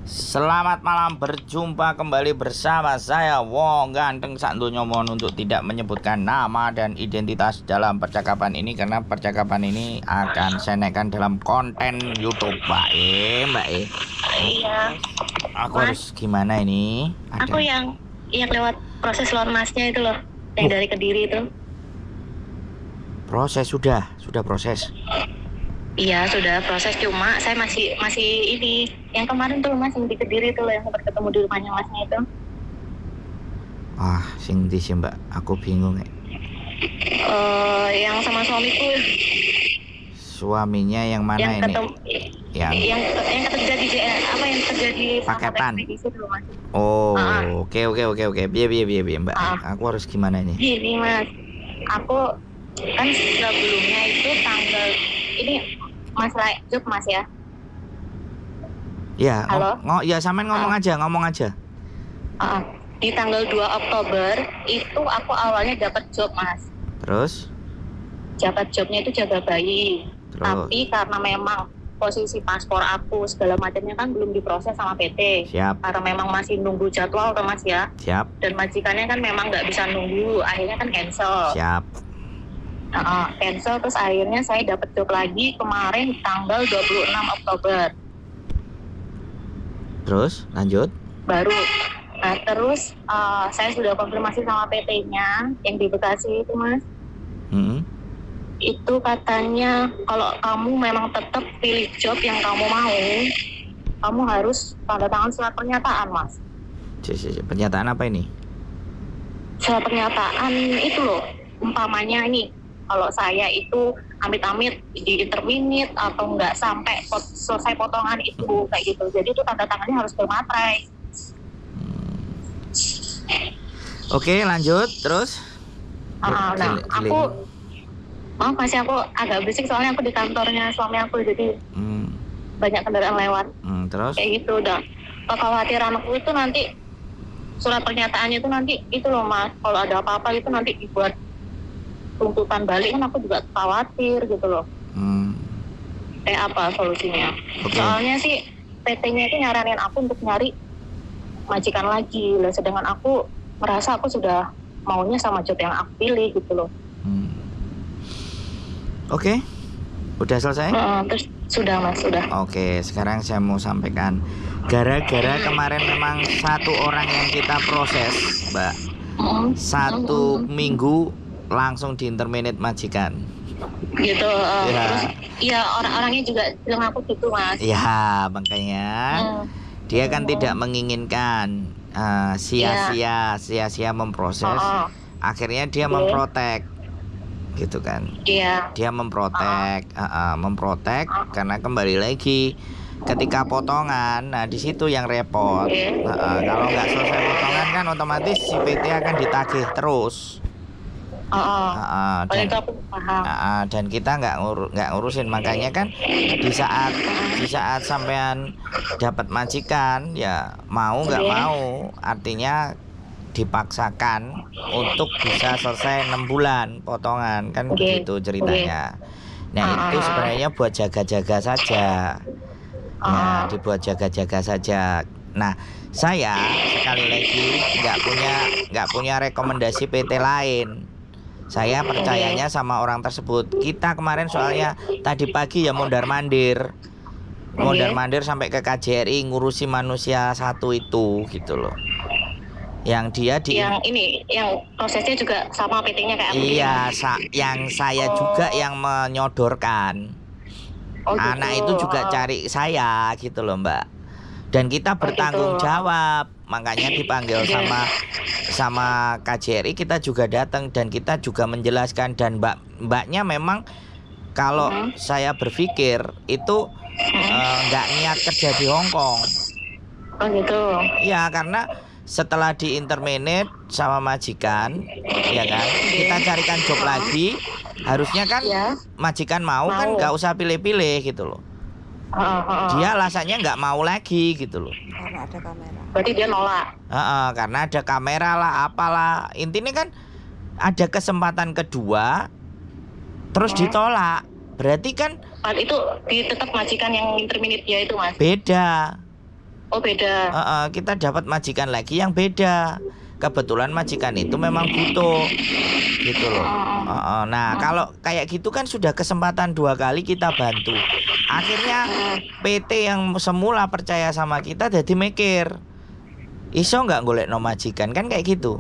Selamat malam, berjumpa kembali bersama saya Wong Ganteng Santunya. Mohon untuk tidak menyebutkan nama dan identitas dalam percakapan ini, karena percakapan ini akan saya naikkan dalam konten YouTube. Mbak Iya, aku Mas. harus gimana ini? Aku yang lewat proses luar masnya itu loh, yang dari Kediri itu. Proses sudah proses. Iya, sudah proses, cuma saya masih ini yang kemarin tuh Mas, yang di Kediri itu loh, yang sempat ketemu di rumahnya Masnya itu. Sing di sih Mbak, aku bingung ya. Yang sama suamiku. Suaminya yang mana yang ini? Yang terjadi yang terjadi paketan. Mas. Oke. Biar Mbak. Aku harus gimana ini? Gini Mas, aku kan sebelumnya itu tanggal ini masalah job Mas ya. Ya, halo. Ya sampean ngomong aja. Di tanggal 2 Oktober itu aku awalnya dapat job Mas. Terus? Dapat jobnya itu jaga bayi. Terus? Tapi karena memang posisi paspor aku segala macamnya kan belum diproses sama PT. Siap. Karena memang masih nunggu jadwal tuh Mas ya. Siap. Dan majikannya kan memang nggak bisa nunggu, akhirnya kan cancel. Siap. Cancel, terus akhirnya saya dapat job lagi kemarin tanggal 26 Oktober. Terus lanjut? Baru. Nah terus saya sudah konfirmasi sama PT-nya yang di Bekasi itu Mas. Itu katanya kalau kamu memang tetap pilih job yang kamu mau, kamu harus tanda tangan surat pernyataan Mas. Pernyataan apa ini? Surat pernyataan itu loh, umpamanya ini kalau saya itu amit-amit di interminit atau nggak sampai selesai potongan itu kayak gitu, jadi itu tanda tangannya harus bermaterai. Oke, lanjut terus. Nah aku masih aku agak berisik soalnya aku di kantornya suami aku, jadi banyak kendaraan lewat. Terus? Kayak gitu udah. Kekhawatiran aku itu nanti surat pernyataannya itu nanti itu loh Mas, kalau ada apa-apa itu nanti dibuat tuntutan balik, kan aku juga khawatir gitu loh. Apa solusinya? Okay. Soalnya sih PT-nya itu nyaranin aku untuk nyari majikan lagi lah, sedangkan aku merasa aku sudah maunya sama job yang aku pilih gitu loh. Oke. Udah selesai? Terus sudah Mas, sudah. Oke, sekarang saya mau sampaikan, gara-gara kemarin memang satu orang yang kita proses, Mbak, 1 minggu langsung diinterminate majikan. Gitu. Terus ya orang-orangnya juga bilang aku gitu Mas. Ya makanya dia kan tidak menginginkan sia-sia memproses. Akhirnya dia memprotek, gitu kan. Dia memprotek, karena kembali lagi ketika potongan, nah di situ yang repot. Kalau nggak selesai potongan kan otomatis si PT akan ditagih terus. Dan kita nggak ngurusin, makanya kan di saat sampean dapat majikan ya mau nggak mau, artinya dipaksakan untuk bisa selesai 6 bulan potongan kan. Begitu ceritanya. Nah itu sebenarnya buat jaga-jaga saja ya, dibuat jaga-jaga saja. Nah saya sekali lagi nggak punya rekomendasi PT lain. Saya percayanya sama orang tersebut. Kita kemarin soalnya tadi pagi ya mondar-mandir sampai ke KJRI ngurusi manusia satu itu gitu loh. Yang dia yang prosesnya juga sama PT-nya kayak aku. Iya, yang saya juga yang menyodorkan. Anak itu juga cari saya gitu loh Mbak. Dan kita bertanggung jawab. Makanya dipanggil sama KJRI, kita juga datang dan kita juga menjelaskan. Dan mbaknya memang kalau saya berpikir itu nggak niat kerja di Hongkong. Gitu. Ya karena setelah diinterminate sama majikan, ya kan, kita carikan job lagi. Harusnya kan majikan mau kan nggak usah pilih-pilih gitu loh. Dia alasannya nggak mau lagi gitu loh. Karena ada kamera. Berarti dia nolak. Karena ada kamera lah, apalah. Intinya kan ada kesempatan kedua, terus ditolak. Berarti kan itu tetap majikan yang interminate dia itu Mas. Beda. Oh beda. Kita dapat majikan lagi yang beda. Kebetulan majikan itu memang butuh gitu loh. Nah kalau kayak gitu kan sudah kesempatan 2 kali kita bantu. Akhirnya PT yang semula percaya sama kita jadi mikir, iso nggak golek no majikan kan kayak gitu.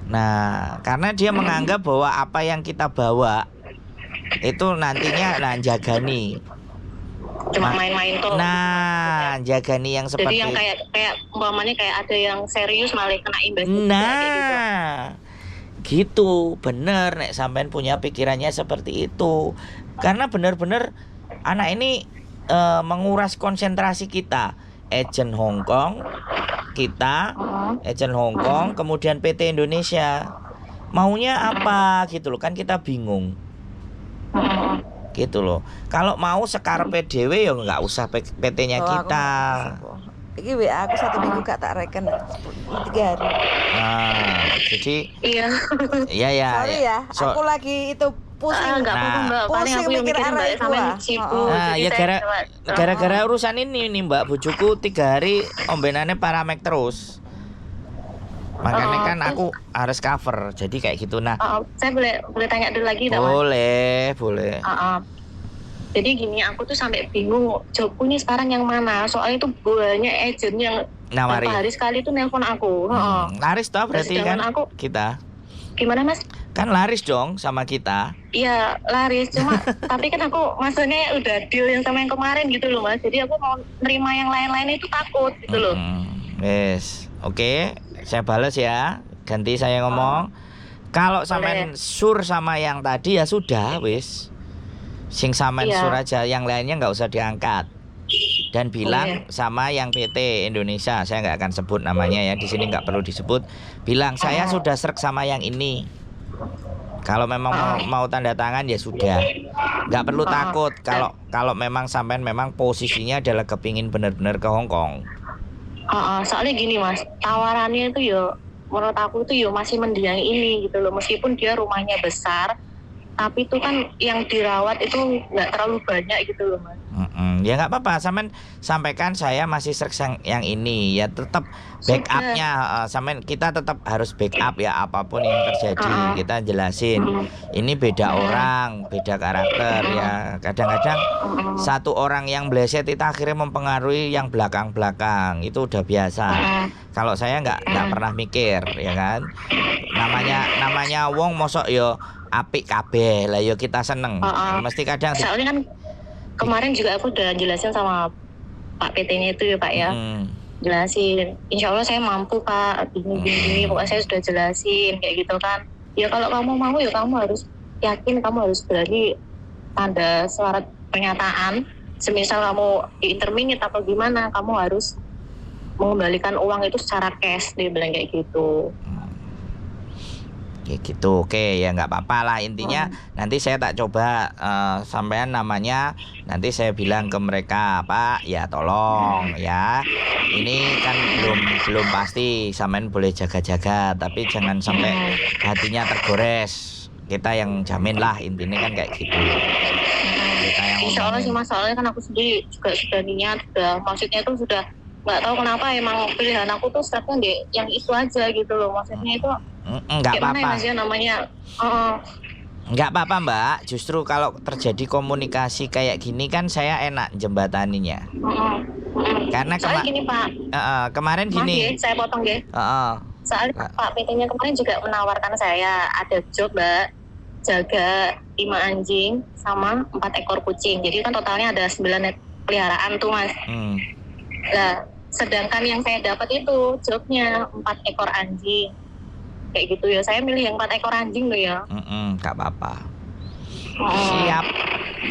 Nah karena dia menganggap bahwa apa yang kita bawa itu nantinya jagani. Cuma main-main tuh. Nah, jagani yang seperti. Jadi yang kayak umpamanya kayak ada yang serius malah kena imbas. Nah, gitu. Bener nek sampean punya pikirannya seperti itu. Karena bener-bener anak ini menguras konsentrasi kita. Agent Hong Kong kita, agent Hong Kong, kemudian PT Indonesia. Maunya apa gitu loh, kan kita bingung. Gitu loh. Kalau mau sekarpe dhewe ya nggak usah PT-nya kita. Iki WA aku 1 minggu gak tak reken 3 hari. Nah, jadi iya. Iya ya. Sorry ya, aku lagi itu pusing. Enggak apa-apa Mbak. Paling aku yang mikirin Mbak sampean sibuk. Nah, ya gara-gara urusan ini nih Mbak, bojoku 3 hari ombenannya Paramek terus. Makanya kan aku harus cover, jadi kayak gitu. Nah, saya boleh tanya dulu lagi, boleh. Jadi gini, aku tuh sampai bingung jobku ini sekarang yang mana. Soalnya itu banyak agent yang nawari. Hari sekali tuh nelpon aku. Laris toh berarti kan kita. Gimana Mas? Kan laris dong sama kita. Iya laris, cuma tapi kan aku maksudnya udah deal yang sama yang kemarin gitu loh Mas. Jadi aku mau nerima yang lain-lain itu takut gitu loh. Yes, oke. Saya balas ya, ganti saya ngomong. Kalau sampean sur sama yang tadi ya sudah wis. Sing sampean sur aja, yang lainnya nggak usah diangkat. Dan bilang sama yang PT Indonesia, saya nggak akan sebut namanya ya, di sini nggak perlu disebut. Bilang saya sudah srek sama yang ini. Kalau memang mau tanda tangan ya sudah, nggak perlu takut. Kalau memang sampean memang posisinya adalah kepingin benar-benar ke Hong Kong. Soalnya gini Mas, tawarannya itu ya menurut aku itu ya masih mending ini gitu loh. Meskipun dia rumahnya besar, tapi itu kan yang dirawat itu nggak terlalu banyak gitu loh Mas. Ya nggak apa-apa, sampaikan saya masih srek yang ini ya, tetap backupnya kita tetap harus backup ya, apapun yang terjadi kita jelasin. Ini beda orang, beda karakter ya. Kadang-kadang satu orang yang bleset itu akhirnya mempengaruhi yang belakang-belakang, itu udah biasa. Kalau saya nggak pernah mikir ya kan. Namanya wong mosok yo apik kabeh lah yo kita seneng. Mesti kadang soalnya kan kemarin juga aku udah jelasin sama Pak PT-nya itu ya Pak ya. Jelasin, insya Allah saya mampu Pak, gini, pokoknya saya sudah jelasin kayak gitu kan. Ya kalau kamu mau ya kamu harus yakin, kamu harus berani tanda surat pernyataan. Semisal kamu interminate atau gimana, kamu harus mengembalikan uang itu secara cash, dia bilang kayak gitu. Kayak gitu, oke ya nggak apa-apa lah, intinya nanti saya tak coba sampean namanya, nanti saya bilang ke mereka Pak ya tolong ya, ini kan belum pasti, sampean boleh jaga-jaga tapi jangan sampai hatinya tergores, kita yang jamin lah, intinya kan kayak gitu. Kita yang insya Allah sih Mas, soalnya kan aku sendiri juga sudah niat, maksudnya itu sudah nggak tahu kenapa emang pilihan aku tuh startnya yang itu aja gitu loh, maksudnya itu nggak apa-apa ya namanya. Nggak apa-apa Mbak, justru kalau terjadi komunikasi kayak gini kan saya enak jembataninya. Karena gini Pak, kemarin gini. Saya potong ya. Soalnya Pak PT-nya kemarin juga menawarkan saya ada job Mbak, jaga 5 anjing sama 4 ekor kucing. Jadi kan totalnya ada 9 peliharaan tuh Mas. Nah, sedangkan yang saya dapat itu jobnya 4 ekor anjing. Kayak gitu ya, saya milih yang 4 ekor anjing loh ya. Gak apa-apa.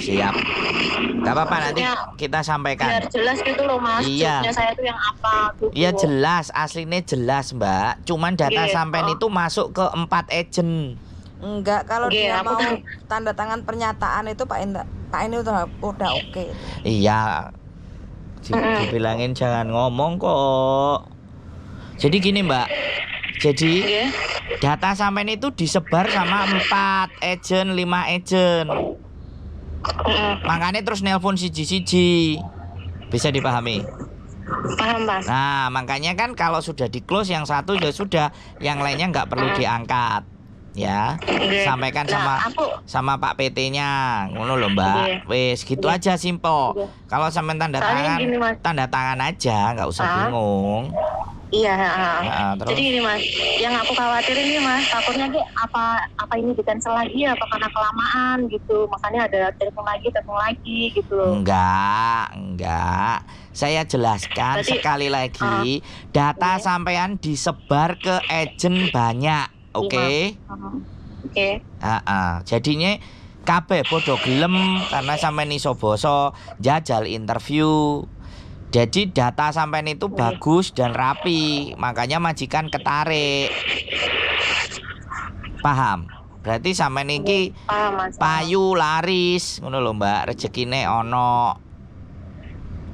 Siap. Gak apa-apa, nanti kita sampaikan. Biar jelas gitu loh Mas, iya. Jobnya saya tuh yang apa gitu. Iya jelas, aslinya jelas Mbak. Cuman data sampean itu masuk ke 4 agent. Enggak, kalau dia mau tanda tangan pernyataan itu Pak ini udah oke. Iya. Dibilangin jangan ngomong kok. Jadi gini Mbak, jadi data sampean itu disebar sama 4 agent, 5 agent. Makanya terus nelpon siji-siji. Bisa dipahami? Paham, Mas. Nah, makanya kan kalau sudah di close yang satu ya sudah, yang lainnya nggak perlu diangkat. Ya, Oke. sampaikan Nah, sama Pak PT-nya, ngono loh Mbak. Wes gitu Oke. aja, simple. Oke. Kalau sampai Soalnya gini, Mas. tanda tangan aja, nggak usah bingung. Iya, Terus? jadi ini Mas, yang aku khawatirin nih Mas, takutnya apa ini di cancel lagi apa karena kelamaan gitu, makanya ada telepon lagi gitu loh. Enggak. Saya jelaskan Berarti, sekali lagi, data sampean disebar ke agent banyak, oke? Oke. Jadinya kabeh podo gelem karena sampean iso basa jajal interview. Jadi data sampean itu bagus dan rapi, makanya majikan ketarik. Paham? Berarti sampean iki payu laris, ngono lho Mbak, rezekine ono.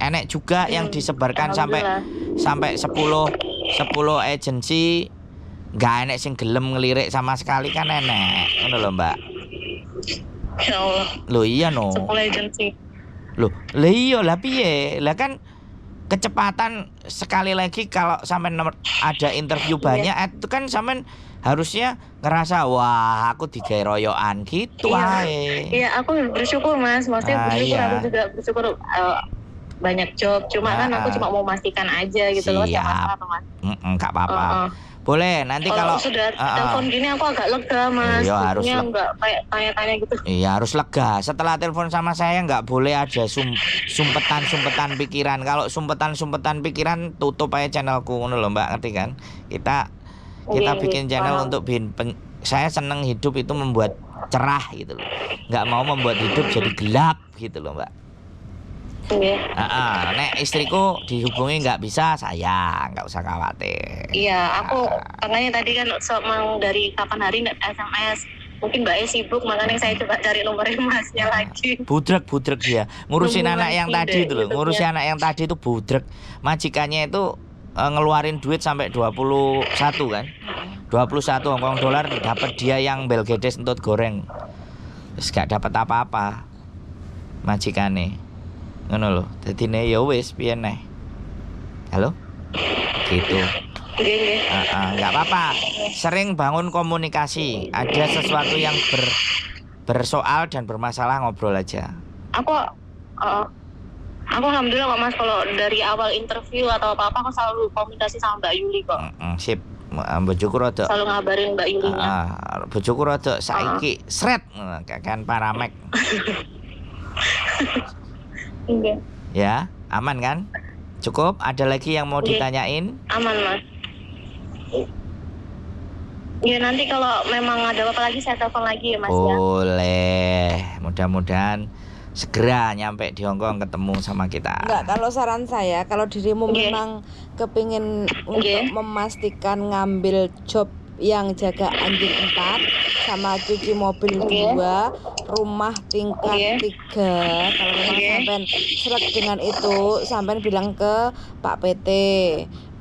Enek juga yang disebarkan sampai 10 agensi, nggak enek sing gelem ngelirik sama sekali kan enek, ngono lho Mbak. Ya Allah. Loh iya no. 10 agensi. Loh, iya lah piye? Lah kan kecepatan sekali lagi kalau sampai ada interview banyak itu kan sampean harusnya ngerasa wah aku digawe royokan gitu ae. Iya, aku bersyukur Mas. Maksudnya aku juga bersyukur banyak job. Cuma kan aku cuma mau memastikan aja gitu loh. Siap. Enggak apa-apa. Boleh nanti kalau sudah telepon gini aku agak lega Mas. Iya harus nggak kayak tanya-tanya gitu. Iya harus lega. Setelah telepon sama saya nggak boleh ada sumpetan pikiran. Kalau sumpetan pikiran tutup aja channelku, ngono loh Mbak, ngerti kan? Kita bikin channel untuk saya seneng hidup itu membuat cerah gitu loh. Nggak mau membuat hidup jadi gelap gitu loh Mbak. Nek istriku dihubungi nggak bisa, saya nggak usah khawatir. Iya, aku makanya tadi kan dari kapan hari SMS. Mungkin Mbak sibuk, makanya saya coba cari nomor Masnya lagi. Budrek dia ngurusin anak yang tadi itu loh, ngurusin anak yang tadi itu budrek. Majikannya itu ngeluarin duit sampai 21 kan, 21 Hongkong dolar dapat dia yang Belgedes entut goreng. Terus gak dapat apa-apa majikane. Ngono lho. Dadine ya wis piye neh. Halo? Gitu. Enggak apa-apa. Sering bangun komunikasi. Ada sesuatu yang bersoal dan bermasalah ngobrol aja. Aku alhamdulillah kok Mas, kalau dari awal interview atau apa-apa aku selalu komunikasi sama Mbak Yuli kok. Sip. Bojoku rada selalu ngabarin Mbak Yulinya. Bojoku rada saiki sret kan paramek. Iya. Ya, aman kan? Cukup? Ada lagi yang mau ditanyain? Aman Mas. Ya nanti kalau memang ada apa lagi saya telepon lagi ya Mas. Boleh. Mudah-mudahan segera nyampe di Hongkong ketemu sama kita. Enggak, kalau saran saya, kalau dirimu memang kepingin untuk memastikan ngambil job yang jaga anjing 4 sama cuci mobil 2, rumah tingkat 3. Kalau memang sampean srek dengan itu, sampean bilang ke Pak PT,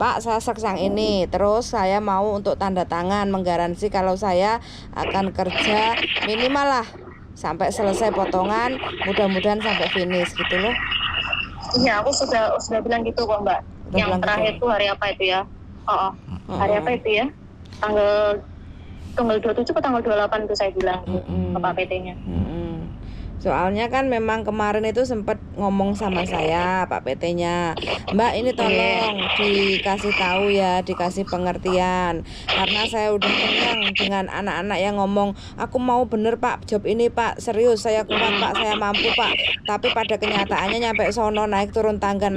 Pak saya srek yang ini, terus saya mau untuk tanda tangan menggaransi kalau saya akan kerja minimal lah sampai selesai potongan, mudah-mudahan sampai finish gitu loh. Iya, aku sudah bilang gitu kok Mbak. Yang terakhir itu hari apa itu ya? Hari apa itu ya? Tanggal 27 atau tanggal 28 itu saya bilang ke Pak PT-nya. Soalnya kan memang kemarin itu sempat ngomong sama saya Pak PT-nya, Mbak ini tolong dikasih tahu ya, dikasih pengertian, karena saya udah kenyang dengan anak-anak yang ngomong aku mau bener Pak job ini Pak, serius saya kuat Pak, saya mampu Pak, tapi pada kenyataannya nyampe sono naik turun tangga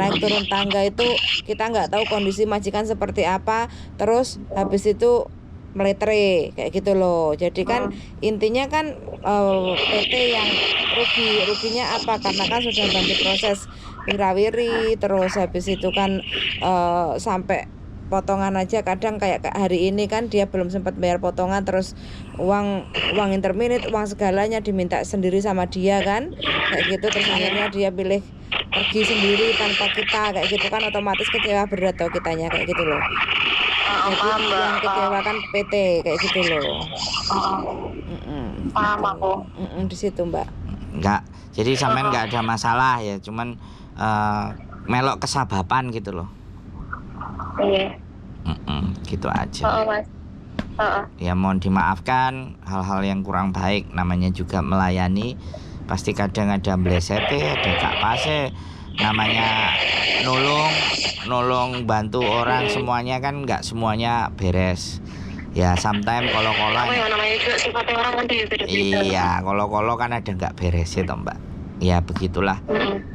itu kita nggak tahu kondisi majikan seperti apa, terus habis itu meletre kayak gitu loh. Jadi kan intinya kan PT yang ruginya apa, karena kan sudah bantu proses wirawiri, terus habis itu kan sampai potongan aja kadang kayak hari ini kan dia belum sempat bayar potongan, terus uang interminate, uang segalanya diminta sendiri sama dia kan kayak gitu, terus akhirnya dia pilih pergi sendiri tanpa kita kayak gitu kan, otomatis kecewa berat tau kitanya kayak gitu loh. Jadi yang kecewakan PT kayak gitu loh. Paham aku. Di situ Mbak. Enggak, jadi sampean nggak ada masalah ya, cuman melok kesabapan gitu loh. Iya. Gitu aja. Mas. Ya mohon dimaafkan hal-hal yang kurang baik, namanya juga melayani, pasti kadang ada blesete, ada gak pase, namanya nolong bantu orang semuanya kan nggak semuanya beres. Ya sometimes kolo-kolo namanya juga sifatnya orang kan beda-beda. iya, kolo-kolo kan ada nggak beres itu Mbak. Ya begitulah.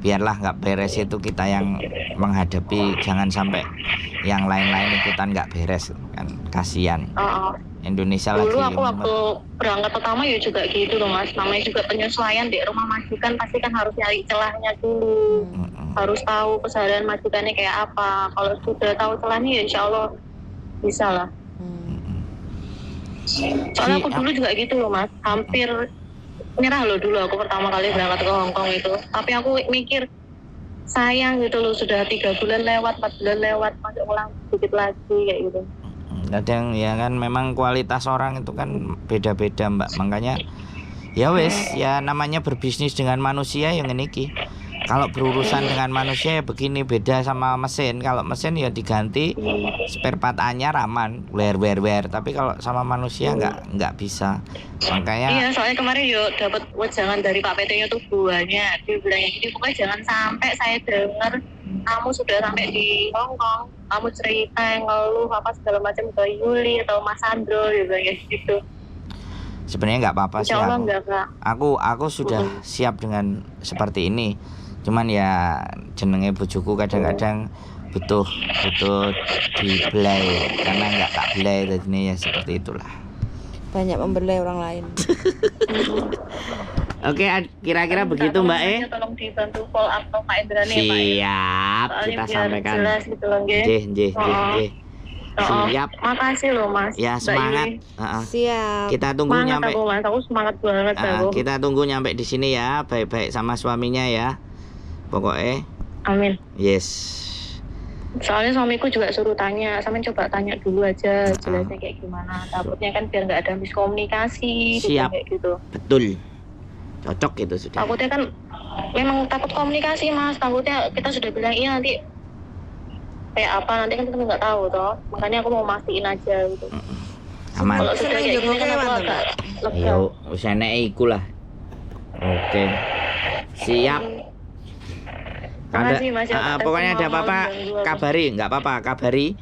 Biarlah nggak beres itu kita yang menghadapi, jangan sampai yang lain-lain ikutan nggak beres kan, kasihan. Indonesia dulu lagi aku waktu berangkat pertama ya juga gitu loh Mas, namanya juga penyesuaian di rumah majikan, pasti kan harus nyari celahnya dulu, harus tahu keseharian majikannya kayak apa. Kalau sudah tahu celahnya ya insya Allah bisa lah. Soalnya aku dulu juga gitu loh Mas, hampir nyerah loh dulu aku pertama kali berangkat ke Hongkong itu. Tapi aku mikir sayang gitu loh, sudah 3 bulan lewat, 4 bulan lewat, masih ulang sedikit lagi kayak gitu. Kadang ya kan memang kualitas orang itu kan beda-beda Mbak, makanya ya wes, ya namanya berbisnis dengan manusia yang ini. Kalau berurusan dengan manusia ya begini, beda sama mesin. Kalau mesin ya diganti spare part anyar aman, wer. Tapi kalau sama manusia nggak bisa. Makanya iya, soalnya kemarin yuk dapat wejangan dari Pak PT-nya tuh banyak. Dia bilang gini, pokoknya jangan sampai saya dengar kamu sudah sampai di Hongkong, kamu cerita yang ngeluh apa segala macam ke Yuli atau Mas Sandro, dia bilang gitu. Sebenarnya nggak apa-apa sih aku sudah siap dengan seperti ini. Cuman ya jenenge bojoku kadang-kadang butuh dibelai, karena nggak tak belai jadinya ya seperti itulah. Banyak membelai orang lain. Oke, kira-kira begitu Mbak Tolong dibantu follow up Pak Indrani ya Pak. Siap, kita sampaikan. Jelas gitu loh, Nggih. Siap. Makasih loh Mas. Ya semangat. Siap. Kita tunggu semangat nyampe. Aku semangat banget aku. Kita tunggu nyampe di sini ya, baik-baik sama suaminya ya. Pokoknya. Amin. Yes. Soalnya suamiku juga suruh tanya, sama coba tanya dulu aja jelasnya kayak gimana. Takutnya kan biar nggak ada miskomunikasi. Siap. Kayak gitu. Betul. Cocok itu sudah. Takutnya kan memang takut komunikasi Mas, takutnya kita sudah bilang iya nanti kayak apa, nanti kan kita nggak tahu toh. Makanya aku mau mastiin aja gitu. Aman. Kalau sudah kayak gini kan aku agak lega. Yo, wis enek iku lah. Oke. Siap. Makasih, Mas, ya, pokoknya ada apa-apa kabari, nggak apa-apa kabari.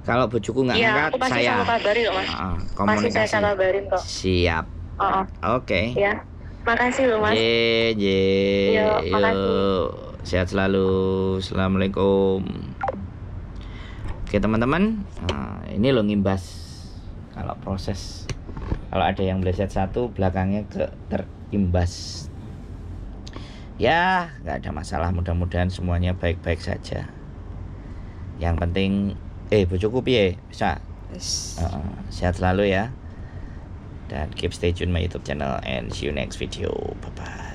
Kalau bojoku nggak ngangkat, aku pasti saya kabari kok Mas. Komunikasi. Pasti saya kabarin kok. Siap. Oke. Ya. Makasih loh Mas. Yo, makasih. Sehat selalu. Assalamualaikum. Oke teman-teman, ini lo ngimbas. Kalau proses, kalau ada yang bleset satu, belakangnya terimbas. Ya, nggak ada masalah. Mudah-mudahan semuanya baik-baik saja. Yang penting, bojoku piye? Bisa. Sehat selalu ya. Dan keep stay tune my YouTube channel and see you next video. Bye bye.